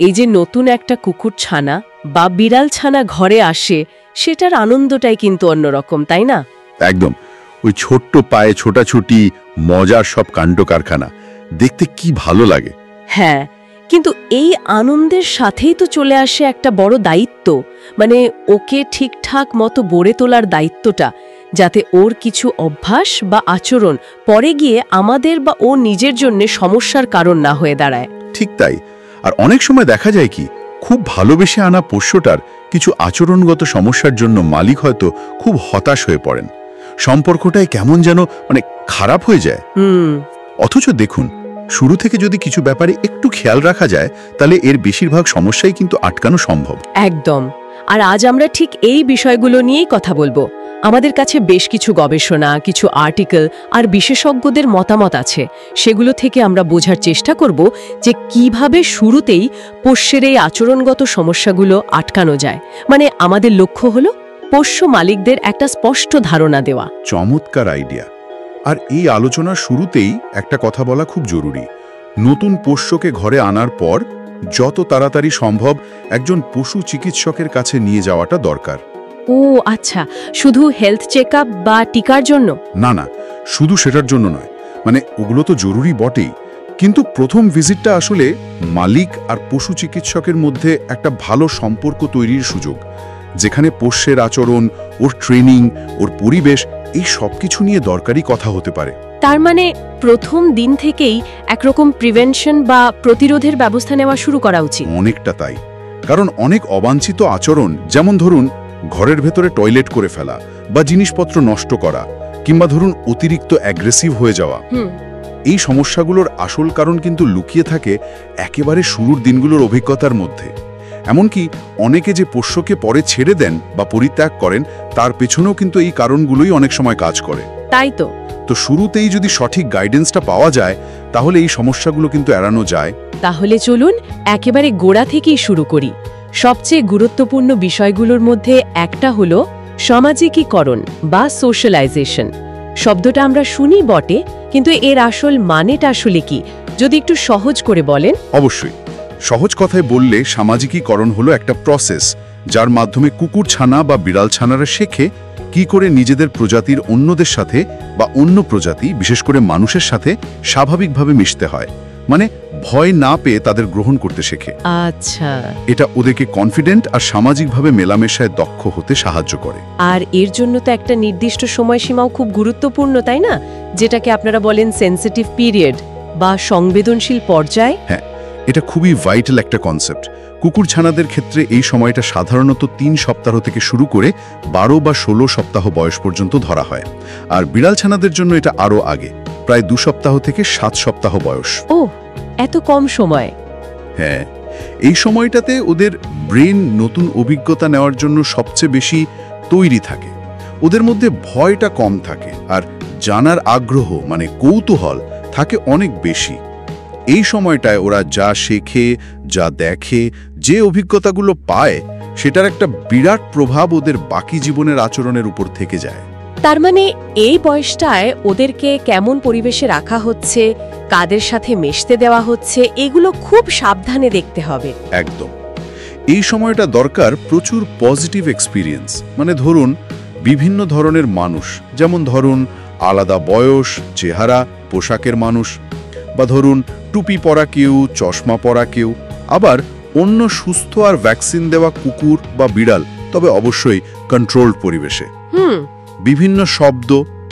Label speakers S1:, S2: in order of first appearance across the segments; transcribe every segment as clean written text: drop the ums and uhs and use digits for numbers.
S1: এই যে নতুন একটা কুকুর ছানা বা বিড়াল ছানা ঘরে আসে, সেটার আনন্দটাই কিন্তু অন্যরকম, তাই না?
S2: একদম। ওই ছোট্ট পায়ে ছোটাছুটি, মজার সব কাণ্ড কারখানা দেখতে কি ভালো লাগে।
S1: হ্যাঁ, কিন্তু এই আনন্দের সাথেই তো চলে আসে একটা বড় দায়িত্ব, মানে ওকে ঠিকঠাক মতো গড়ে তোলার দায়িত্বটা, যাতে ওর কিছু অভ্যাস বা আচরণ পরে গিয়ে আমাদের বা ও নিজের জন্য সমস্যার কারণ না হয়ে দাঁড়ায়।
S2: ঠিক তাই। আর অনেক সময় দেখা যায় কি, খুব ভালোবেসে আনা পোষ্যটার কিছু আচরণগত সমস্যার জন্য মালিক হয়তো খুব হতাশ হয়ে পড়েন, সম্পর্কটাই কেমন যেন খারাপ হয়ে যায়। অথচ দেখুন, শুরু থেকে যদি কিছু ব্যাপারে একটু খেয়াল রাখা যায়, তাহলে এর বেশিরভাগ সমস্যাই কিন্তু আটকানো সম্ভব।
S1: একদম। আর আজ আমরা ঠিক এই বিষয়গুলো নিয়েই কথা বলবো। আমাদের কাছে বেশ কিছু গবেষণা, কিছু আর্টিকেল আর বিশেষজ্ঞদের মতামত আছে। সেগুলো থেকে আমরা বোঝার চেষ্টা করব যে কিভাবে শুরুতেই পোষ্যের এই আচরণগত সমস্যাগুলো আটকানো যায়। মানে আমাদের লক্ষ্য হলো পোষ্য মালিকদের একটা স্পষ্ট ধারণা দেওয়া।
S2: চমৎকার আইডিয়া। আর এই আলোচনার শুরুতেই একটা কথা বলা খুব জরুরি। নতুন পোষ্যকে ঘরে আনার পর যত তাড়াতাড়ি সম্ভব একজন পশু চিকিৎসকের কাছে নিয়ে যাওয়াটা দরকার।
S1: ও আচ্ছা, শুধু হেলথ চেকআপ বা টিকার জন্য?
S2: না না, শুধু সেটার জন্য নয়। মানে ওগুলো তো জরুরি বটেই, কিন্তু প্রথম ভিজিটটা আসলে মালিক আর পশু চিকিৎসকের মধ্যে একটা ভালো সম্পর্ক তৈরির সুযোগ, যেখানে পোষ্যের আচরণ, ওর ট্রেনিং, ওর পরিবেশ, এই সব কিছু নিয়ে দরকারি কথা হতে পারে।
S1: তার মানে প্রথম দিন থেকেই একরকম প্রিভেনশন বা প্রতিরোধের ব্যবস্থা নেওয়া শুরু করা উচিত।
S2: অনেকটা তাই। কারণ অনেক অবাঞ্ছিত আচরণ, যেমন ধরুন ঘরের ভেতরে টয়লেট করে ফেলা বা জিনিসপত্র নষ্ট করা, কিংবা ধরুন অতিরিক্ত অ্যাগ্রেসিভ হয়ে যাওয়া, এই সমস্যাগুলোর আসল কারণ কিন্তু লুকিয়ে থাকে একেবারে শুরুর দিনগুলোর অভিজ্ঞতার মধ্যে। এমনকি অনেকে যে পোষ্যকে পরে ছেড়ে দেন বা পরিত্যাগ করেন, তার পেছনেও কিন্তু এই কারণগুলোই অনেক সময় কাজ করে।
S1: তাই তো।
S2: তো শুরুতেই যদি সঠিক গাইডেন্সটা পাওয়া যায়, তাহলে এই সমস্যাগুলো কিন্তু এড়ানো যায়।
S1: তাহলে চলুন একেবারে গোড়া থেকেই শুরু করি। সবচেয়ে গুরুত্বপূর্ণ বিষয়গুলোর মধ্যে একটা হলো সামাজিকীকরণ বা সোশ্যালাইজেশন। শব্দটা আমরা শুনি বটে, কিন্তু এর আসল মানেটা আসলে কি, যদি একটু সহজ করে বলেন।
S2: অবশ্যই। সহজ কথায় বললে, সামাজিকীকরণ হলো একটা প্রসেস, যার মাধ্যমে কুকুর ছানা বা বিড়াল ছানারা শেখে কি করে নিজেদের প্রজাতির অন্যদের সাথে বা অন্য প্রজাতি, বিশেষ করে মানুষের সাথে স্বাভাবিকভাবে মিশতে হয়। মানে ভয় না পেয়ে তাদের গ্রহণ করতে শেখে।
S1: আচ্ছা।
S2: এটা ওদেরকে কনফিডেন্ট আর সামাজিকভাবে মেলামেশায় দক্ষ হতে সাহায্য করে।
S1: আর এর জন্য তো একটা নির্দিষ্ট সময়সীমাও খুব গুরুত্বপূর্ণ, তাই না? যেটাকে আপনারা বলেন সেনসিটিভ পিরিয়ড বা সংবেদনশীল পর্যায়।
S2: হ্যাঁ, এটা খুবই ভাইটাল একটা কনসেপ্ট। কুকুর ছানাদের ক্ষেত্রে এই সময়টা সাধারণত 3 সপ্তাহ থেকে শুরু করে 12 বা 16 সপ্তাহ বয়স পর্যন্ত ধরা হয়। আর বিড়াল ছানাদের জন্য এটা আরও আগে, প্রায় 2 সপ্তাহ থেকে 7 সপ্তাহ বয়স।
S1: ও, এত কম সময়?
S2: হ্যাঁ, এই সময়টাতে ওদের ব্রেন নতুন অভিজ্ঞতা নেওয়ার জন্য সবচেয়ে বেশি তৈরি থাকে। ওদের মধ্যে ভয়টা কম থাকে আর জানার আগ্রহ, মানে কৌতূহল, থাকে অনেক বেশি। এই সময়টায় ওরা যা শেখে, যা দেখে, যে অভিজ্ঞতাগুলো পায়, সেটার একটা বিরাট প্রভাব ওদের বাকি জীবনের আচরণের উপর থেকে যায়।
S1: তার মানে এই বয়সটায় ওদেরকে কেমন পরিবেশে রাখা হচ্ছে, কাদের সাথে মিশতে দেওয়া হচ্ছে, এগুলো খুব সাবধানে দেখতে হবে।
S2: একদম। এই সময়টা দরকার প্রচুর পজিটিভ এক্সপিরিয়েন্স। মানে ধরুন বিভিন্ন ধরনের মানুষ, যেমন ধরুন আলাদা বয়স, চেহারা, পোশাকের মানুষ, বা ধরুন টুপি পরা কেউ, চশমা পরা কেউ, আবার অন্য সুস্থ আর ভ্যাকসিন দেওয়া কুকুর বা বিড়াল, তবে অবশ্যই কন্ট্রোলড পরিবেশে। বিভিন্ন শব্দ,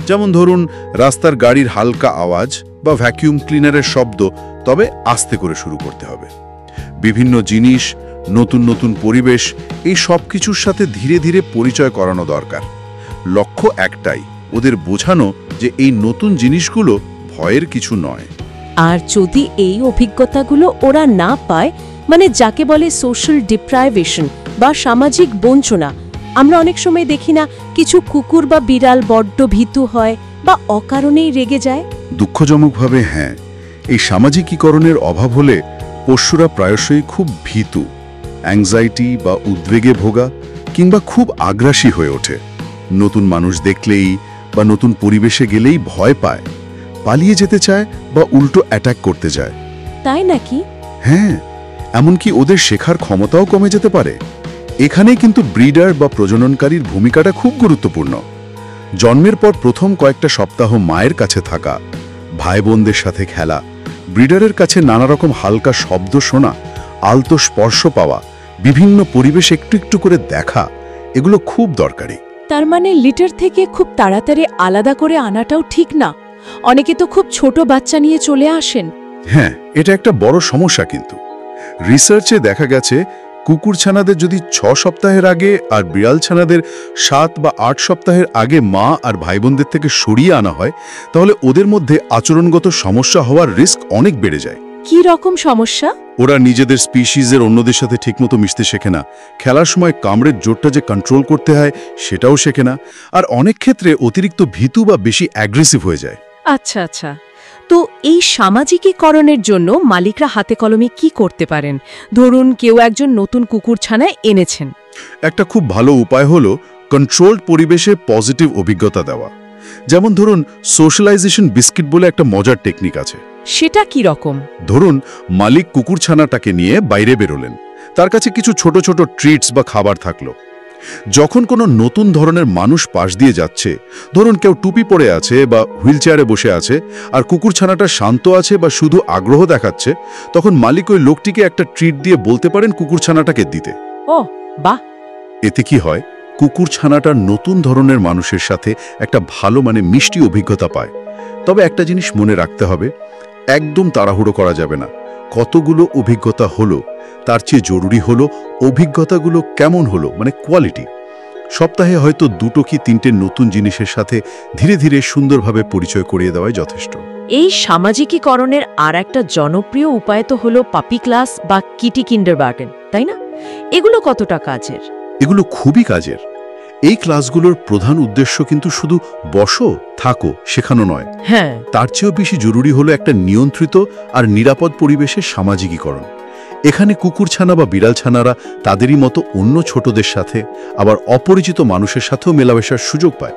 S2: যেমন ধরুন রাস্তার গাড়ির হালকা আওয়াজ বা ভ্যাকিউম ক্লিনারের শব্দ, তবে আস্তে করে শুরু করতে হবে। বিভিন্ন জিনিস, নতুন নতুন পরিবেশ, এই সব কিছুর সাথে ধীরে ধীরে পরিচয় করানো দরকার। লক্ষ্য একটাই, ওদের বোঝানো যে এই নতুন জিনিসগুলো ভয়ের কিছু নয়।
S1: আর যদি এই অভিজ্ঞতাগুলো ওরা না পায়, মানে যাকে বলে সোশ্যাল ডিপ্রাইভেশন বা সামাজিক বঞ্চনা, আমরা অনেক সময় দেখি না কিছু কুকুর বা বিড়াল বড্ড ভীতু হয় বা অকারণেই রেগে যায়।
S2: দুঃখজনকভাবে হ্যাঁ, এই সামাজিকীকরণের অভাব হলে পশুরা প্রায়শই খুব ভীতু, অ্যাংজাইটি বা উদ্বেগে ভোগা, কিংবা খুব আগ্রাসী হয়ে ওঠে। নতুন মানুষ দেখলেই বা নতুন পরিবেশে গেলেই ভয় পায়, পালিয়ে যেতে চায় বা উল্টো অ্যাটাক করতে যায়।
S1: তাই নাকি?
S2: হ্যাঁ, এমনকি ওদের শেখার ক্ষমতাও কমে যেতে পারে। এখানেই কিন্তু ব্রিডার বা প্রজননকারীর ভূমিকাটা খুব গুরুত্বপূর্ণ। জন্মের পর প্রথম কয়েকটা সপ্তাহ মায়ের কাছে থাকা, ভাই বোনদের সাথে খেলা, ব্রিডারের কাছে নানা রকম হালকা শব্দ শোনা, আলতো স্পর্শ পাওয়া, বিভিন্ন পরিবেশ একটু একটু করে দেখা, এগুলো খুব দরকারি।
S3: তার মানে লিটার থেকে খুব তাড়াতাড়ি আলাদা করে আনাটাও ঠিক না। অনেকে তো খুব ছোট বাচ্চা নিয়ে চলে আসেন।
S2: হ্যাঁ, এটা একটা বড় সমস্যা। কিন্তু রিসার্চে দেখা গেছে কুকুর ছানাদের যদি 6 সপ্তাহের আগে আর বিড়াল ছানাদের 7 বা 8 সপ্তাহের আগে মা আর ভাই বোনদের থেকে সরিয়ে আনা হয়, তাহলে ওদের মধ্যে আচরণগত সমস্যা হওয়ার রিস্ক অনেক বেড়ে যায়।
S3: কি রকম সমস্যা?
S2: ওরা নিজেদের স্পিসিসের অন্যদের সাথে ঠিকমতো মিশতে শেখে না, খেলার সময় কামড়ের জোরটা যে কন্ট্রোল করতে হয় সেটাও শেখে না, আর অনেক ক্ষেত্রে অতিরিক্ত ভীতু বা বেশি অ্যাগ্রেসিভ হয়ে যায়।
S3: আচ্ছা আচ্ছা, তো এই সামাজিকীকরণের জন্য মালিকরা হাতে কলমে কি করতে পারেন? ধরুন কেউ একজন নতুন কুকুর ছানায় এনেছেন।
S2: একটা খুব ভালো উপায় হলো কন্ট্রোলড পরিবেশে পজিটিভ অভিজ্ঞতা দেওয়া। যেমন ধরুন সোশ্যালাইজেশন বিস্কিট বলে একটা মজার টেকনিক আছে।
S3: সেটা কি রকম?
S2: ধরুন মালিক কুকুর ছানাটাকে নিয়ে বাইরে বেরোলেন, তার কাছে কিছু ছোট ছোট ট্রিটস বা খাবার থাকলো। যখন কোনো নতুন ধরনের মানুষ পাশ দিয়ে যাচ্ছে, ধরুন কেউ টুপি পরে আছে বা হুইল চেয়ারে বসে আছে, আর কুকুর ছানাটা শান্ত আছে বা শুধু আগ্রহ দেখাচ্ছে, তখন মালিক ওই লোকটিকে একটা ট্রিট দিয়ে বলতে পারেন কুকুর ছানাটাকে দিতে।
S3: ও বাহ!
S2: এতে কি হয়, কুকুর ছানাটার নতুন ধরনের মানুষের সাথে একটা ভালো মিষ্টি অভিজ্ঞতা পায়। তবে একটা জিনিস মনে রাখতে হবে, একদম তাড়াহুড়ো করা যাবে না। কতগুলো অভিজ্ঞতা হলো তার চেয়ে জরুরি হলো অভিজ্ঞতাগুলো কেমন হলো, কোয়ালিটি। সপ্তাহে হয়তো 2 কি 3টে নতুন জিনিসের সাথে ধীরে ধীরে সুন্দরভাবে পরিচয় করিয়ে দেওয়াই যথেষ্ট।
S3: এই সামাজিকীকরণের আর একটা জনপ্রিয় উপায় তো হলো পাপি ক্লাস বা কিটি কিন্ডারগার্টেন, তাই না? এগুলো কতটা কাজের?
S2: এগুলো খুবই কাজের। এই ক্লাসগুলোর প্রধান উদ্দেশ্য কিন্তু শুধু বসো থাকো শেখানো নয়।
S3: হ্যাঁ,
S2: তার চেয়েও বেশি জরুরি হলো একটা নিয়ন্ত্রিত আর নিরাপদ পরিবেশের সামাজিকীকরণ। এখানে কুকুর ছানা বা বিড়াল ছানারা তাদেরই মতো অন্য ছোটদের সাথে, আবার অপরিচিত মানুষের সাথেও মেলামেশার সুযোগ পায়।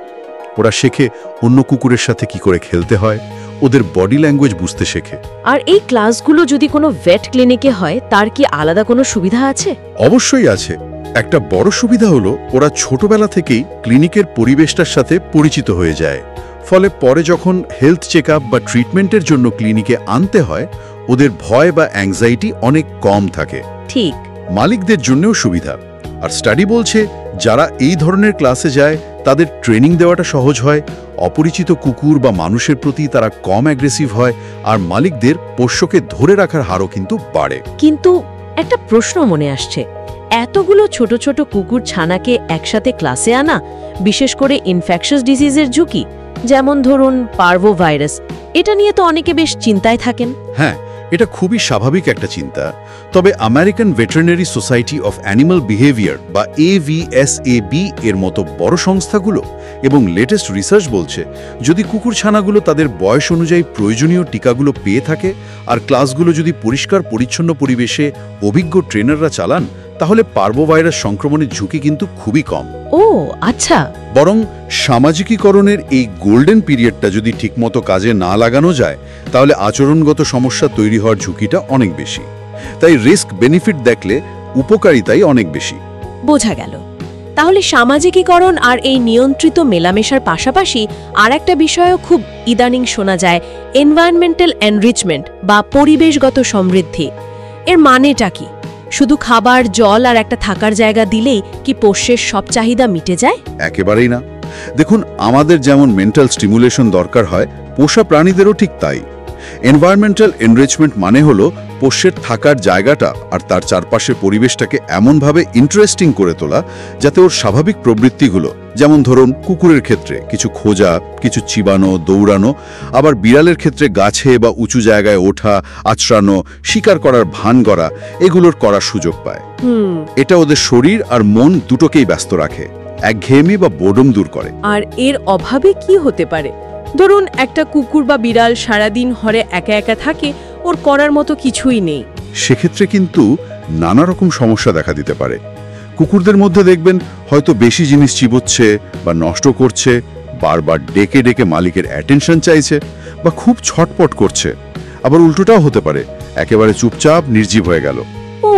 S2: ওরা শেখে অন্য কুকুরের সাথে কি করে খেলতে হয়, ওদের বডি ল্যাঙ্গুয়েজ বুঝতে শেখে।
S3: আর এই ক্লাসগুলো যদি কোনো ভেট ক্লিনিকে হয়, তার কি আলাদা কোনো সুবিধা আছে?
S2: অবশ্যই আছে। একটা বড় সুবিধা হলো ওরা ছোটবেলা থেকেই ক্লিনিকের পরিবেশটার সাথে পরিচিত হয়ে যায়। ফলে পরে যখন হেলথ চেকআপ বা ট্রিটমেন্টের জন্য ক্লিনিকে আনতে হয়, ওদের ভয় বা অ্যাংজাইটি অনেক কম থাকে।
S3: ঠিক।
S2: মালিকদের জন্যও সুবিধা। আর স্টাডি বলছে যারা এই ধরনের ক্লাসে যায় তাদের ট্রেনিং দেওয়াটা সহজ হয়, অপরিচিত কুকুর বা মানুষের প্রতি তারা কম অ্যাগ্রেসিভ হয়, আর মালিকদের পোষ্যকে ধরে রাখার হারও কিন্তু বাড়ে।
S3: কিন্তু একটা প্রশ্ন মনে আসছে, এতগুলো ছোট ছোট কুকুর ছানাকে একসাথে ক্লাসে আনা, বিশেষ করে ইনফেকশাস ডিজিজের ঝুঁকি, যেমন ধরুন পার্ভো ভাইরাস, এটা নিয়ে তো অনেকে বেশ চিন্তায় থাকেন।
S2: হ্যাঁ, এটা খুবই স্বাভাবিক একটা চিন্তা। তবে American veterinary society of animal behaviour বা AVSAB এর মতো বড় সংস্থাগুলো এবং লেটেস্ট রিসার্চ বলছে, যদি কুকুর ছানাগুলো তাদের বয়স অনুযায়ী প্রয়োজনীয় টিকাগুলো পেয়ে থাকে আর ক্লাসগুলো যদি পরিষ্কার পরিচ্ছন্ন পরিবেশে অভিজ্ঞ ট্রেনাররা চালান, তাহলে পার্ভোভাইরাস সংক্রমণের ঝুঁকি কিন্তু খুবই কম।
S3: ও আচ্ছা।
S2: বরং সামাজিকীকরণের এই গোল্ডেন পিরিয়ডটা যদি ঠিকমতো কাজে না লাগানো যায়, তাহলে আচরণগত সমস্যা তৈরি হওয়ার ঝুঁকিটা অনেক বেশি। তাই রিস্ক বেনিফিট দেখলে উপকারিতাই অনেক বেশি।
S3: বোঝা গেল। তাহলে সামাজিকীকরণ আর এই নিয়ন্ত্রিত মেলামেশার পাশাপাশি আর একটা বিষয়ও খুব ইদানিং শোনা যায়, এনভায়রনমেন্টাল এনরিচমেন্ট বা পরিবেশগত সমৃদ্ধি। এর মানেটা কি? শুধু খাবার, জল আর একটা থাকার জায়গা দিলেই কি পোষ্যের সব চাহিদা মিটে যায়?
S2: একেবারেই না। দেখুন, আমাদের যেমন মেন্টাল স্টিমুলেশন দরকার হয়, পোষা প্রাণীদেরও ঠিক তাই। এনভায়রনমেন্টাল এনরিচমেন্ট মানে হলো পোষ্যের থাকার জায়গাটা আর তার চারপাশের পরিবেশটাকে এমনভাবে ইন্টারেস্টিং করে তোলা যাতে ওর স্বাভাবিক প্রবৃত্তিগুলো, যেমন ধরুন কুকুরের ক্ষেত্রে কিছু খোঁজা, কিছু চিবানো, দৌড়ানো, আবার বিড়ালের ক্ষেত্রে গাছে বা উঁচু জায়গায় ওঠা, আছড়ানো, শিকার করার ভান করা, এগুলোর করার সুযোগ পায়। এটা ওদের শরীর আর মন দুটোকেই ব্যস্ত রাখে, একঘেয়েমি বা বোর্ডম দূর করে।
S3: আর এর অভাবে কি হতে পারে? ধরুন একটা কুকুর বা বিড়াল সারাদিন ঘরে একা একা থাকে, ওর করার মতো কিছুই নেই।
S2: সেক্ষেত্রে কিন্তু নানা রকম সমস্যা দেখা দিতে পারে। কুকুরদের মধ্যে দেখবেন হয়তো বেশি জিনিস চিবোচ্ছে বা নষ্ট করছে, বারবার ডেকে ডেকে মালিকের অ্যাটেনশন চাইছে, বা খুব ছটপট করছে। আবার উল্টোটাও হতে পারে, একেবারে চুপচাপ নির্জীব হয়ে গেল।
S3: ও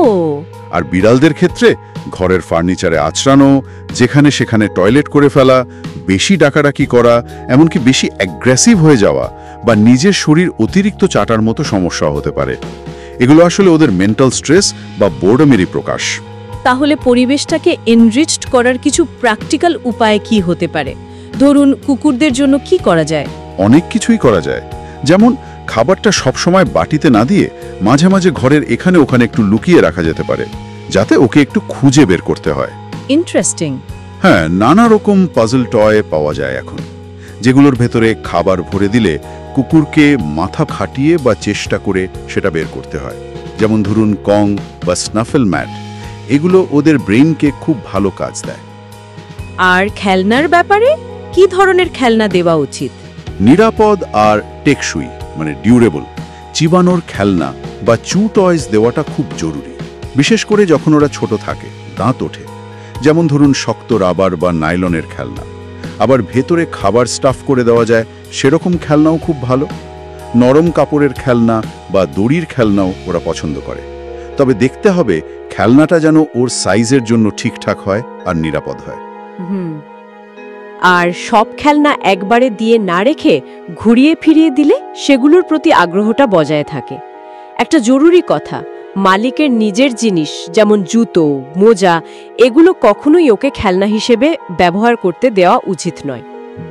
S2: আর বিড়ালদের ক্ষেত্রে ঘরের ফার্নিচারে আঁচড়ানো, যেখানে সেখানে টয়লেট করে ফেলা, বেশি ডাকাডাকি করা, এমনকি বেশি অ্যাগ্রেসিভ হয়ে যাওয়া বা নিজের শরীর অতিরিক্ত চাটার মতো সমস্যা হতে পারে। এগুলো আসলে ওদের মেন্টাল স্ট্রেস বা বোর্ডমেরই প্রকাশ।
S3: তাহলে পরিবেশটাকে এনরিচড করার কিছু প্র্যাকটিক্যাল উপায় কি হতে পারে? ধরুন, কুকুরদের জন্য কি করা যায়?
S2: অনেক কিছুই করা যায়। যেমন খাবারটা সবসময় বাটিতে না দিয়ে মাঝে মাঝে ঘরের এখানে ওখানে একটু লুকিয়ে রাখা যেতে পারে, যাতে ওকে একটু খুঁজে বের করতে হয়।
S3: ইন্টারেস্টিং।
S2: হ্যাঁ, নানা রকম পাজল টয় পাওয়া যায় এখন, যেগুলোর ভেতরে খাবার ভরে দিলে কুকুরকে মাথা খাটিয়ে বা চেষ্টা করে সেটা বের করতে হয়। যেমন ধরুন কং বা স্নাফেল ম্যাট, এগুলো ওদের ব্রেইনকে খুব ভালো কাজ দেয়।
S3: আর খেলনার ব্যাপারে কি ধরনের খেলনা দেওয়া উচিত?
S2: নিরাপদ আর টেকসই, মানে ডিউরেবল চিবানোর খেলনা বা চু টয়েস দেওয়াটা খুব জরুরি, বিশেষ করে যখন ওরা ছোট থাকে, দাঁত ওঠে। যেমন ধরুন শক্ত রাবার বা নাইলনের খেলনা। আবার ভেতরে খাবার স্টাফ করে দেওয়া যায় সেরকম খেলনাও খুব ভালো। নরম কাপড়ের খেলনা বা দড়ির খেলনাও ওরা পছন্দ করে, তবে দেখতে হবে খেলনাটা যেন ওর সাইজের জন্য ঠিকঠাক হয় আর নিরাপদ হয়।
S3: আর সব খেলনা একবারে দিয়ে না রেখে ঘুরিয়ে ফিরিয়ে দিলে সেগুলোর প্রতি আগ্রহটা বজায় থাকে। একটা জরুরি কথা, মালিকের নিজের জিনিস যেমন জুতো, মোজা, এগুলো কখনোই ওকে খেলনা হিসেবে ব্যবহার করতে দেওয়া উচিত নয়।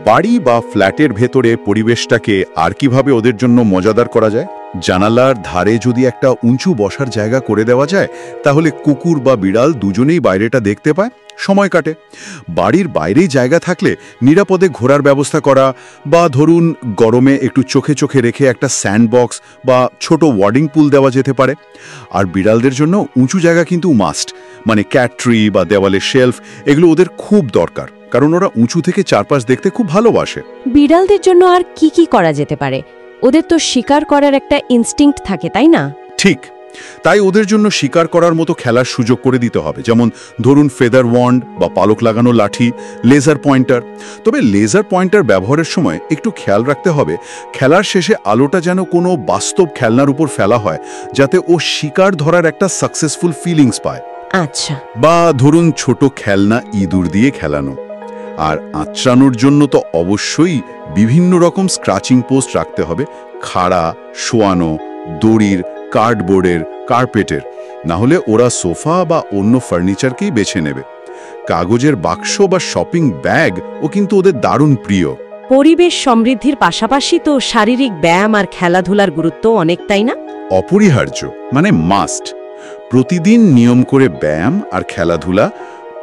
S2: বাড়ি বা ফ্ল্যাটের ভেতরে পরিবেশটাকে আর কিভাবে ওদের জন্য মজাদার করা যায়? জানালার ধারে যদি একটা উঁচু বসার জায়গা করে দেওয়া যায়, তাহলে কুকুর বা বিড়াল দুজনেই বাইরেটা দেখতে পায়, সময় কাটে। বাড়ির বাইরেই জায়গা থাকলে নিরাপদে ঘোরার ব্যবস্থা করা, বা ধরুন গরমে একটু চোখে চোখে রেখে একটা স্যান্ডবক্স বা ছোট ওয়ার্ডিং পুল দেওয়া যেতে পারে। আর বিড়ালদের জন্য উঁচু জায়গা কিন্তু মাস্ট, মানে ক্যাট ট্রি বা দেওয়ালের শেলফ, এগুলো ওদের খুব দরকার, কারণ ওরা উঁচু থেকে চারপাশ দেখতে খুব ভালোবাসে।
S3: বিড়ালদের জন্য আর কি কি করা যেতে পারে? ওদের তো শিকার করার একটা ইনস্টিংক্ট থাকে, তাই না?
S2: ঠিক, তাই ওদের জন্য শিকার করার মতো খেলার সুযোগ করে দিতে হবে। যেমন ধরুন ফেদার ওয়ান্ড বা পালক লাগানো লাঠি, লেজার পয়েন্টার। তবে লেজার পয়েন্টার ব্যবহারের সময় একটু খেয়াল রাখতে হবে খেলার শেষে আলোটা যেন কোনো বাস্তব খেলনার উপর ফেলা হয়, যাতে ও শিকার ধরার একটা সাকসেসফুল ফিলিংস পায়।
S3: আচ্ছা।
S2: বা ধরুন ছোট খেলনা ইঁদুর দিয়ে খেলানো। আর আঁচড়ানোর জন্য তো অবশ্যই বিভিন্ন রকম স্ক্র্যাচিং পোস্ট রাখতে হবে, খাড়া, শোয়ানো, দড়ির, কার্ডবোর্ডের, কার্পেটের। না হলে ওরা সোফা বা অন্য ফার্নিচারকেই বেছে নেবে। কাগজের বাক্স বা শপিং ব্যাগ ও কিন্তু ওদের দারুণ প্রিয়।
S3: পরিবেশ সমৃদ্ধির পাশাপাশি তো শারীরিক ব্যায়াম আর খেলাধুলার গুরুত্ব অনেক, তাই না?
S2: অপরিহার্য, মানে মাস্ট। প্রতিদিন নিয়ম করে ব্যায়াম আর খেলাধুলা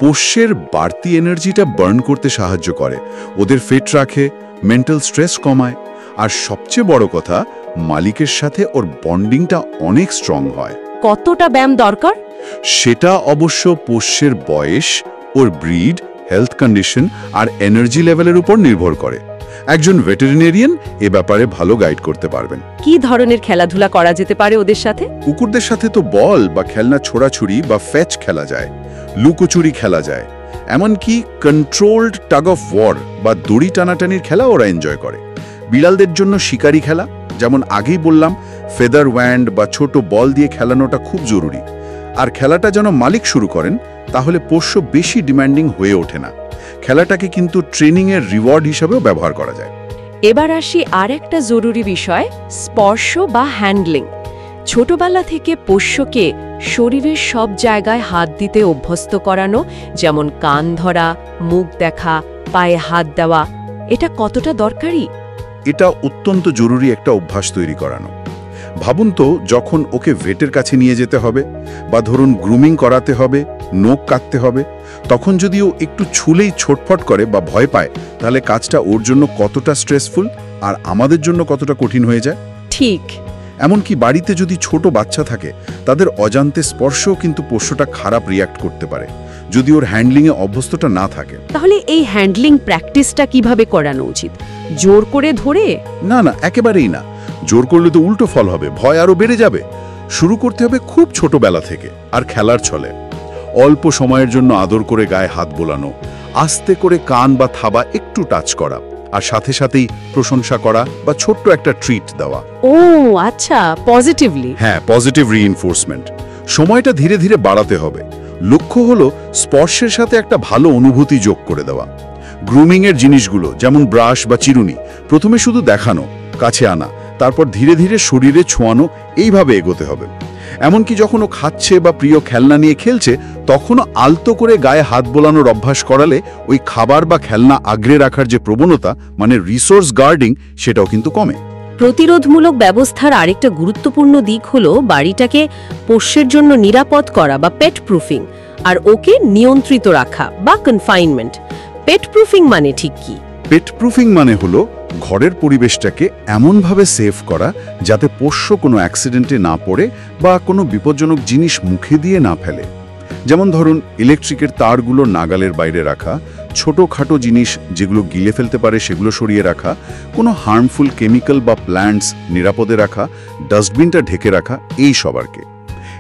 S2: পোষ্যের বাড়তি এনার্জিটা বার্ন করতে সাহায্য করে, ওদের ফিট রাখে, মেন্টাল স্ট্রেস কমায়, আর সবচেয়ে বড় কথা, মালিকের সাথে ওর বন্ডিংটা অনেক স্ট্রং হয়।
S3: কতটা ব্যায়াম দরকার?
S2: সেটা অবশ্য পোষ্যের বয়স, ওর ব্রিড, হেলথ কন্ডিশন আর এনার্জি লেভেলের উপর নির্ভর করে। একজন ভেটেরিনারিয়ান এ ব্যাপারে ভালো গাইড করতে পারবেন।
S3: কি ধরনের খেলাধুলা করা যেতে পারে ওদের সাথে?
S2: কুকুরদের সাথে তো বল বা খেলনা ছোড়াছুড়ি বা ফ্যাচ খেলা যায়, লুকোচুরি খেলা যায়, এমনকি কন্ট্রোলড টাগ অফ ওয়ার বা দড়ি টানাটানির খেলা ওরা এনজয় করে। বিড়ালদের জন্য শিকারি খেলা, যেমন আগেই বললাম, ফেদার ওয়ান্ড বা ছোট বল দিয়ে খেলানোটা খুব জরুরি। আর খেলাটা যেন মালিক শুরু করেন, তাহলে পোষ্য বেশি ডিমান্ডিং হয়ে ওঠে না। খেলাটাকে কিন্তু ট্রেনিংয়ের রিওয়ার্ড হিসাবেও ব্যবহার করা যায়।
S3: এবার আসি আর একটা জরুরি বিষয়, স্পর্শ বা হ্যান্ডলিং। ছোটবেলা থেকে পোষ্যকে শরীরের সব জায়গায় হাত দিতে অভ্যস্ত করানো, যেমন কান ধরা, মুখ দেখা, পায়ে হাত দেওয়া, এটা কতটা দরকারি?
S2: এটা অত্যন্ত জরুরি একটা অভ্যাস তৈরি করানো। ভাবুন তো, যখন ওকে ভেটের কাছে নিয়ে যেতে হবে বা ধরুন গ্রুমিং করাতে হবে, নখ কাটতে হবে, তখন যদি ও একটু ছুলেই ছটফট করে বা ভয় পায়, তাহলে কাজটা ওর জন্য কতটা স্ট্রেসফুল আর আমাদের জন্য কতটা কঠিন হয়ে যায়।
S3: ঠিক।
S2: এমনকি বাড়িতে যদি ছোট বাচ্চা থাকে, তাদের অজান্তে স্পর্শও কিন্তু পোষ্যটা খারাপ রিয়্যাক্ট করতে পারে, যদি ওর হ্যান্ডলিংয়ে অভ্যস্তটা না থাকে।
S3: তাহলে এই হ্যান্ডলিং প্র্যাকটিসটা কিভাবে করানো উচিত? জোর করে ধরে?
S2: না না, একেবারেই না। জোর করলে তো উল্টো ফল হবে, ভয় আরো বেড়ে যাবে। শুরু করতে হবে খুব ছোটবেলা থেকে আর খেলার ছলে। অল্প সময়ের জন্য আদর করে গায়ে হাত বোলানো, আস্তে করে কান বা থাবা একটু টাচ করা, আর সাথে সাথেই প্রশংসা করা বা ছোট্ট একটা ট্রিট দেওয়া।
S3: ও আচ্ছা, পজিটিভলি।
S2: হ্যাঁ, পজিটিভ রিইনফোর্সমেন্ট। সময়টা ধীরে ধীরে বাড়াতে হবে। লক্ষ্য হলো স্পর্শের সাথে একটা ভালো অনুভূতি যোগ করে দেওয়া। গ্রুমিংয়ের জিনিসগুলো যেমন ব্রাশ বা চিরুনি প্রথমে শুধু দেখানো, কাছে আনা, তারপর ধীরে ধীরে শরীরে ছোঁয়ানো, এইভাবে এগোতে হবে। এমনকি যখন ও খাচ্ছে বা প্রিয় খেলনা নিয়ে খেলছে তখনও আলতো করে গায়ে হাত বোলানোর অভ্যাস করালে ওই খাবার বা খেলনা আগলে রাখার যে প্রবণতা, মানে রিসোর্স গার্ডিং, সেটাও কিন্তু কমে।
S3: প্রতিরোধমূলক ব্যবস্থার আরেকটা গুরুত্বপূর্ণ দিক হলো বাড়িটাকে পোষ্যের জন্য নিরাপদ করা বা পেট প্রুফিং, আর ওকে নিয়ন্ত্রিত রাখা বা কনফাইনমেন্ট। পেট প্রুফিং মানে ঠিক কি?
S2: পেট প্রুফিং মানে হলো ঘরের পরিবেশটাকে এমনভাবে সেভ করা যাতে পোষ্য কোনো অ্যাক্সিডেন্টে না পড়ে বা কোনো বিপজ্জনক জিনিস মুখে দিয়ে না ফেলে। যেমন ধরুন, ইলেকট্রিকের তারগুলো নাগালের বাইরে রাখা, ছোটোখাটো জিনিস যেগুলো গিলে ফেলতে পারে সেগুলো সরিয়ে রাখা, কোনো হার্মফুল কেমিক্যাল বা প্ল্যান্টস নিরাপদে রাখা, ডাস্টবিনটা ঢেকে রাখা, এই সব আর কি।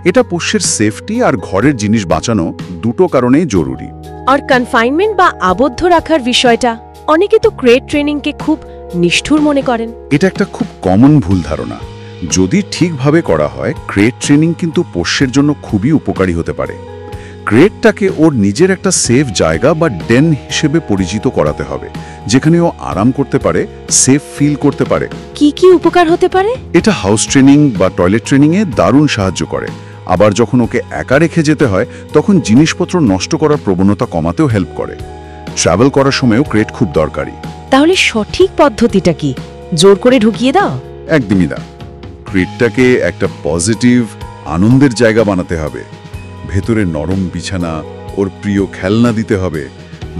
S2: এটা পোষ্যের সেফটি আর ঘরের জিনিস বাঁচানো দুটো কারণেই জরুরি।
S3: আর কনফাইনমেন্ট বা আবদ্ধ রাখার বিষয়টা, অনেকে তো ক্রেট ট্রেনিংকে খুব নিষ্ঠুর মনে করেন।
S2: এটা একটা খুব কমন ভুল ধারণা। যদি ঠিকভাবে করা হয়, ক্রেট ট্রেনিং কিন্তু পোষ্যের জন্য খুবই উপকারী হতে পারে। ক্রেটটাকে ওর নিজের একটা সেফ জায়গা বা ডেন হিসেবে পরিচিত করাতে হবে, যেখানে ও আরাম করতে পারে, সেফ ফিল করতে পারে।
S3: কি কি উপকার হতে পারে?
S2: এটা হাউস ট্রেনিং বা টয়লেট ট্রেনিংয়ে দারুণ সাহায্য করে। আবার যখন ওকে একা রেখে যেতে হয় তখন জিনিসপত্র নষ্ট করার প্রবণতা কমাতেও হেল্প করে। ট্রাভেল করার সময়ও ক্রেট খুব দরকারি।
S3: তাহলে সঠিক পদ্ধতিটা কি? জোর করে ঢুকিয়ে দাও?
S2: একদমই না। ক্রেটটাকে একটা পজিটিভ, আনন্দের জায়গা বানাতে হবে। ভেতরে নরম বিছানা, ওর প্রিয় খেলনা দিতে হবে।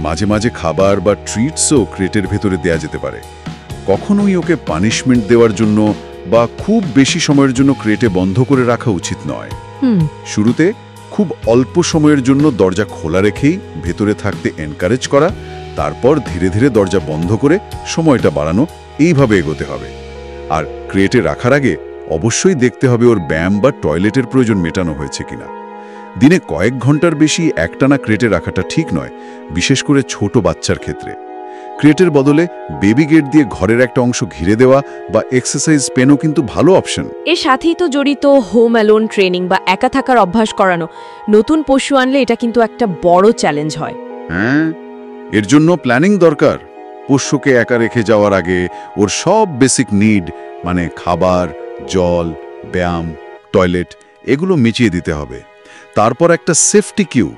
S2: মাঝে মাঝে খাবার বা ট্রিটসও ক্রেটের ভেতরে দেয়া যেতে পারে। কখনোই ওকে পানিশমেন্ট দেওয়ার জন্য বা খুব বেশি সময়ের জন্য ক্রেটে বন্ধ করে রাখা উচিত নয়। শুরুতে খুব অল্প সময়ের জন্য দরজা খোলা রেখেই ভেতরে থাকতে এনকারেজ করা, তারপর ধীরে ধীরে দরজা বন্ধ করে সময়টা বাড়ানো, এইভাবে এগোতে হবে। আর ক্রেটে রাখার আগে অবশ্যই দেখতে হবে ওর ব্যায়াম বা টয়লেটের প্রয়োজন মেটানো হয়েছে কিনা। দিনে কয়েক ঘন্টার বেশি একটানা ক্রেটে রাখাটা ঠিক নয়, বিশেষ করে ছোট বাচ্চার ক্ষেত্রে। ক্রেটের বদলে বেবি গেট দিয়ে ঘরের একটা অংশ ঘিরে দেওয়া বা এক্সারসাইজ পেনও কিন্তু ভালো অপশন।
S3: এর সাথেই তো জড়িত হোম অ্যালোন ট্রেনিং বা একা থাকার অভ্যাস করানো। নতুন পশু আনলে এটা কিন্তু একটা বড় চ্যালেঞ্জ হয়।
S2: হ্যাঁ, এর জন্য প্ল্যানিং দরকার। পোষ্যকে একা রেখে যাওয়ার আগে ওর সব বেসিক নিড, মানে খাবার, জল, ব্যায়াম, টয়লেট, এগুলো মিটিয়ে দিতে হবে। তারপর একটা সেফটি কিউ,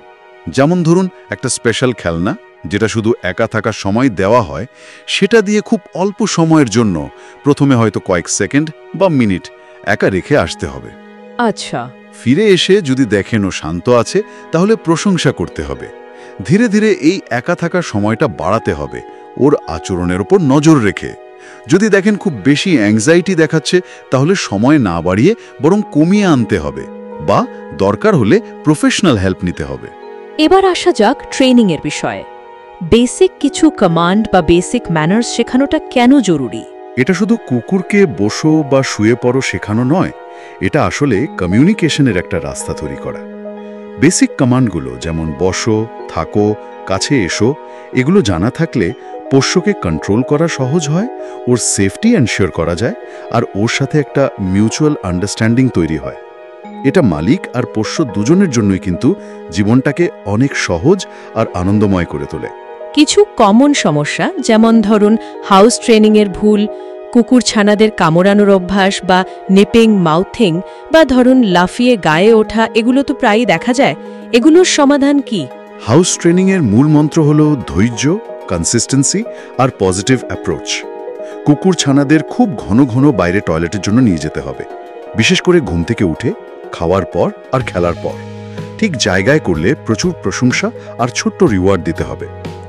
S2: যেমন ধরুন একটা স্পেশাল খেলনা যেটা শুধু একা থাকার সময় দেওয়া হয়, সেটা দিয়ে খুব অল্প সময়ের জন্য, প্রথমে হয়তো কয়েক সেকেন্ড বা মিনিট, একা রেখে আসতে হবে।
S3: আচ্ছা।
S2: ফিরে এসে যদি দেখেন ও শান্ত আছে, তাহলে প্রশংসা করতে হবে। ধীরে ধীরে এই একা থাকার সময়টা বাড়াতে হবে, ওর আচরণের ওপর নজর রেখে। যদি দেখেন খুব বেশি অ্যাংজাইটি দেখাচ্ছে, তাহলে সময় না বাড়িয়ে বরং কমিয়ে আনতে হবে, বা দরকার হলে প্রফেশনাল হেল্প নিতে হবে।
S4: এবার আসা যাক ট্রেনিং এর বিষয়ে। বেসিক কিছু কমান্ড বা বেসিক ম্যানার্স শেখানোটা কেন জরুরি?
S2: এটা শুধু কুকুরকে বসো বা শুয়ে পড়ো শেখানো নয়, এটা আসলে কমিউনিকেশনের একটা রাস্তা তৈরি করা। বেসিক কমান্ডগুলো যেমন বসো, থাকো, কাছে এসো, এগুলো জানা থাকলে পোষ্যকে কন্ট্রোল করা সহজ হয়, ওর সেফটি এনশিওর করা যায়, আর ওর সাথে একটা মিউচুয়াল আন্ডারস্ট্যান্ডিং তৈরি হয়। এটা মালিক আর পোষ্য দুজনের জন্যই কিন্তু জীবনটাকে অনেক সহজ আর আনন্দময় করে তোলে।
S4: কিছু কমন সমস্যা, যেমন ধরুন হাউস ট্রেনিংয়ের ভুল, কুকুর ছানাদের কামড়ানোর অভ্যাস বা নিপিং, মাউথিং, বা ধরুন লাফিয়ে গায়ে ওঠা, এগুলো তো প্রায়ই দেখা যায়। এগুলোর সমাধান কি?
S2: হাউস ট্রেনিংয়ের মূল মন্ত্র হলো ধৈর্য, কনসিস্টেন্সি আর পজিটিভ অ্যাপ্রোচ। কুকুর ছানাদের খুব ঘন ঘন বাইরে টয়লেটের জন্য নিয়ে যেতে হবে, বিশেষ করে ঘুম থেকে উঠে, খাওয়ার পর আর খেলার পর। ঠিক জায়গায় করলে প্রচুর প্রশংসা আর ছোট্ট রিওয়ার্ড দিতে হবে।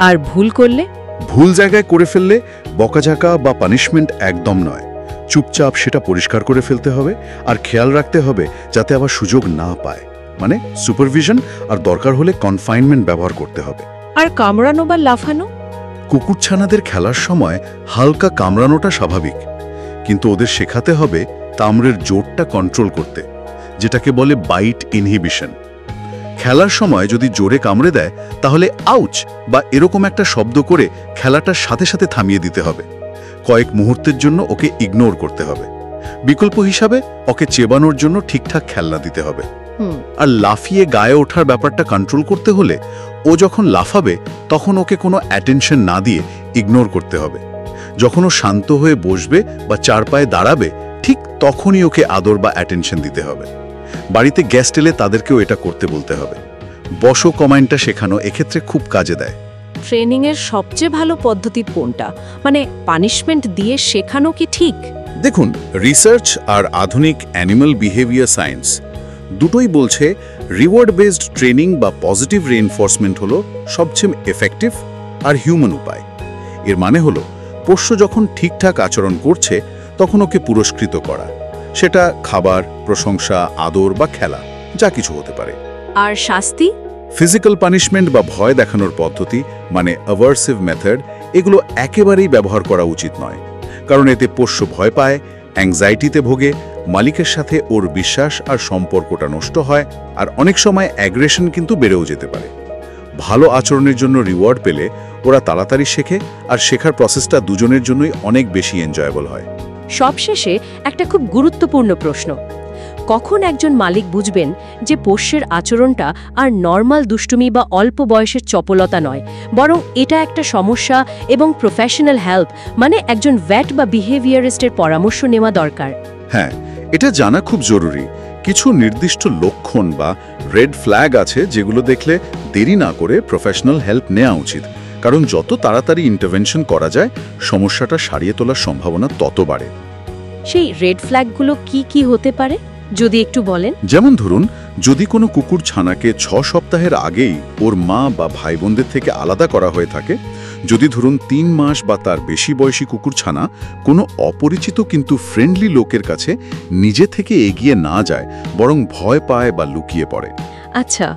S3: আর ভুল করলে?
S2: ভুল জায়গায় করে ফেললে বকাঝাকা বা পানিশমেন্ট একদম নয়। চুপচাপ সেটা পরিষ্কার করে ফেলতে হবে, আর খেয়াল রাখতে হবে যাতে আবার সুযোগ না পায়, মানে সুপারভিশন, আর দরকার হলে কনফাইনমেন্ট ব্যবহার করতে হবে।
S3: আর কামড়ানো বা লাফানো?
S2: কুকুরছানাদের খেলার সময় হালকা কামড়ানোটা স্বাভাবিক, কিন্তু ওদের শেখাতে হবে কামড়ের জোরটা কন্ট্রোল করতে, যেটাকে বলে বাইট ইনহিবিশন। খেলার সময় যদি জোরে কামড়ে দেয়, তাহলে আউচ বা এরকম একটা শব্দ করে খেলাটার সাথে সাথে থামিয়ে দিতে হবে। কয়েক মুহূর্তের জন্য ওকে ইগনোর করতে হবে। বিকল্প হিসাবে ওকে চেবানোর জন্য ঠিকঠাক খেলনা দিতে হবে। আর লাফিয়ে গায়ে ওঠার ব্যাপারটা কন্ট্রোল করতে হলে ও যখন লাফাবে তখন ওকে কোনো অ্যাটেনশন না দিয়ে ইগনোর করতে হবে। যখন ও শান্ত হয়ে বসবে বা চার পায়ে দাঁড়াবে ঠিক তখনই ওকে আদর বা অ্যাটেনশন দিতে হবে। বাড়িতে গেস্ট এলে তাদেরকেও এটা করতে বলতে হবে। বসো কমান্ডটা শেখানো এক্ষেত্রে খুব কাজে দেয়।
S3: ট্রেনিংয়ের সবচেয়ে ভালো পদ্ধতি কোনটা, মানে পানিশমেন্ট দিয়ে শেখানো কি ঠিক?
S2: দেখুন, রিসার্চ আর আধুনিক অ্যানিমাল বিহেভিয়ার সায়েন্স দুটোই বলছে রিওয়ার্ড বেসড ট্রেনিং বা পজিটিভ রিইনফোর্সমেন্ট হলো সবচেয়ে এফেক্টিভ আর হিউম্যান উপায়। এর মানে হলো পোষ্য যখন ঠিকঠাক আচরণ করছে তখন ওকে পুরস্কৃত করা, সেটা খাবার, প্রশংসা, আদর বা খেলা যা কিছু হতে পারে।
S3: আর শাস্তি?
S2: ফিজিক্যাল পানিশমেন্ট বা ভয় দেখানোর পদ্ধতি মানে অ্যাভার্সিভ মেথড এগুলো একেবারেই ব্যবহার করা উচিত নয়, কারণ এতে পোষ্য ভয় পায়, অ্যাংজাইটিতে ভোগে, মালিকের সাথে ওর বিশ্বাস আর সম্পর্কটা নষ্ট হয়, আর অনেক সময় অ্যাগ্রেশন কিন্তু বেড়েও যেতে পারে। ভালো আচরণের জন্য রিওয়ার্ড পেলে ওরা তাড়াতাড়ি শেখে আর শেখার প্রসেসটা দুজনের জন্যই অনেক বেশি এনজয়েবল হয়।
S3: সবশেষে একটা খুব গুরুত্বপূর্ণ প্রশ্ন, কখন একজন মালিক বুঝবেন যে পোষ্যের আচরণটা আর নর্মাল দুষ্টুমি বা অল্প বয়সের চপলতা নয়, বরং এটা একটা সমস্যা এবং প্রফেশনাল হেল্প মানে একজন ভেট বা বিহেভিয়ারিস্টের পরামর্শ নেওয়া দরকার?
S2: হ্যাঁ, এটা জানা খুব জরুরি। কিছু নির্দিষ্ট লক্ষণ বা রেড ফ্ল্যাগ আছে যেগুলো দেখলে দেরি না করে প্রফেশনাল হেল্প নেওয়া উচিত, কারণ যত তাড়াতাড়ি ইন্টারভেনশন করা যায় সমস্যাটা সারিয়ে তোলার সম্ভাবনা তত বাড়ে।
S3: সেই রেড ফ্ল্যাগগুলো কি কি হতে পারে যদি একটু বলেন?
S2: যেমন ধরুন, যদি কোনো কুকুর ছানাকে 6 সপ্তাহের আগেই ওর মা বা ভাই বোনদের থেকে আলাদা করা হয়ে থাকে, যদি ধরুন 3 মাস বা তার বেশি বয়সী কুকুর ছানা কোনো অপরিচিত কিন্তু ফ্রেন্ডলি লোকের কাছে নিজে থেকে এগিয়ে না যায়, বরং ভয় পায় বা লুকিয়ে পড়ে।
S3: আচ্ছা।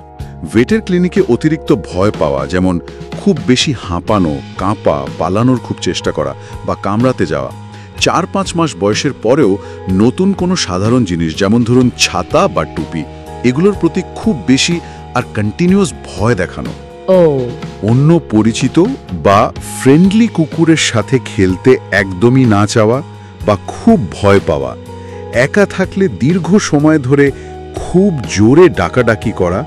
S2: ভেটের ক্লিনিকে অতিরিক্ত ভয় পাওয়া, যেমন খুব বেশি হাঁপানো, কাঁপা, পালানোর খুব চেষ্টা করা বা কামড়াতে যাওয়া, 4-5 মাস বয়সের পরেও নতুন কোনো সাধারণ জিনিস যেমন ধরুন ছাতা বা টুপি এগুলোর প্রতি খুব বেশি আর কন্টিনিউয়াস ভয় দেখানো, অন্য পরিচিত বা ফ্রেন্ডলি কুকুরের সাথে খেলতে একদমই না চাওয়া বা খুব ভয় পাওয়া, একা থাকলে দীর্ঘ সময় ধরে খুব জোরে ডাকাডাকি করা,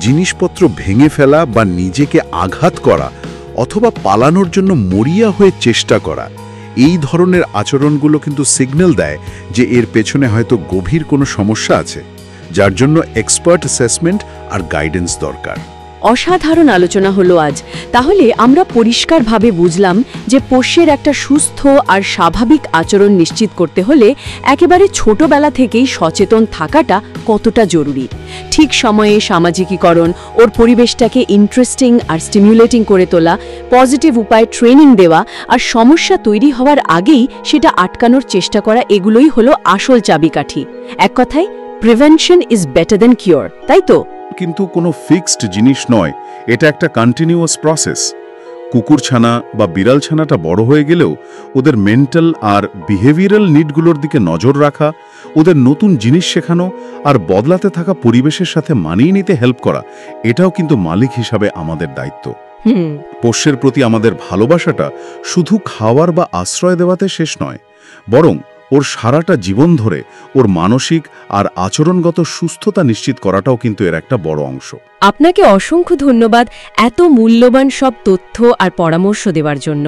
S2: জিনিসপত্র ভেঙে ফেলা বা নিজেকে আঘাত করা অথবা পালানোর জন্য মরিয়া হয়ে চেষ্টা করা, এই ধরনের আচরণগুলো কিন্তু সিগন্যাল দেয় যে এর পেছনে হয়তো গভীর কোনো সমস্যা আছে, যার জন্য এক্সপার্ট অ্যাসেসমেন্ট আর গাইডেন্স দরকার।
S4: অসাধারণ আলোচনা হলো আজ। তাহলে আমরা পরিষ্কারভাবে বুঝলাম যে পোষ্যের একটা সুস্থ আর স্বাভাবিক আচরণ নিশ্চিত করতে হলে একেবারে ছোটবেলা থেকেই সচেতন থাকাটা কতটা জরুরি। ঠিক সময়ে সামাজিকীকরণ, ওর পরিবেশটাকে ইন্টারেস্টিং আর স্টিমুলেটিং করে তোলা, পজিটিভ উপায়ে ট্রেনিং দেওয়া আর সমস্যা তৈরি হওয়ার আগেই সেটা আটকানোর চেষ্টা করা, এগুলোই হলো আসল চাবিকাঠি। এক কথায়, prevention is better than cure, তাই তো?
S2: কিন্তু কোনো ফিক্সড জিনিস নয়, এটা একটা কন্টিনিউয়াস প্রসেস। কুকুর ছানা বা বিড়াল ছানাটা বড় হয়ে গেলেও ওদের মেন্টাল আর বিহেভিয়ারাল নিডগুলোর দিকে নজর রাখা, ওদের নতুন জিনিস শেখানো আর বদলাতে থাকা পরিবেশের সাথে মানিয়ে নিতে হেল্প করা, এটাও কিন্তু মালিক হিসাবে আমাদের দায়িত্ব। পোষ্যের প্রতি আমাদের ভালোবাসাটা শুধু খাওয়ার বা আশ্রয় দেওয়াতে শেষ নয়, বরং ওর সারাটা জীবন ধরে ওর মানসিক আর আচরণগত সুস্থতা নিশ্চিত করাটাও কিন্তু এর একটা বড় অংশ।
S3: আপনাকে অসংখ্য ধন্যবাদ এত মূল্যবান সব তথ্য আর পরামর্শ দেওয়ার জন্য।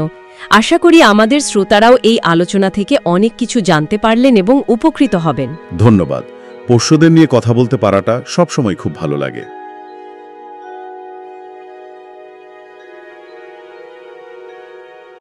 S3: আশা করি আমাদের শ্রোতারাও এই আলোচনা থেকে অনেক কিছু জানতে পারলেন এবং উপকৃত হবেন।
S2: ধন্যবাদ। পোষ্যদের নিয়ে কথা বলতে পারাটা সবসময় খুব ভালো লাগে।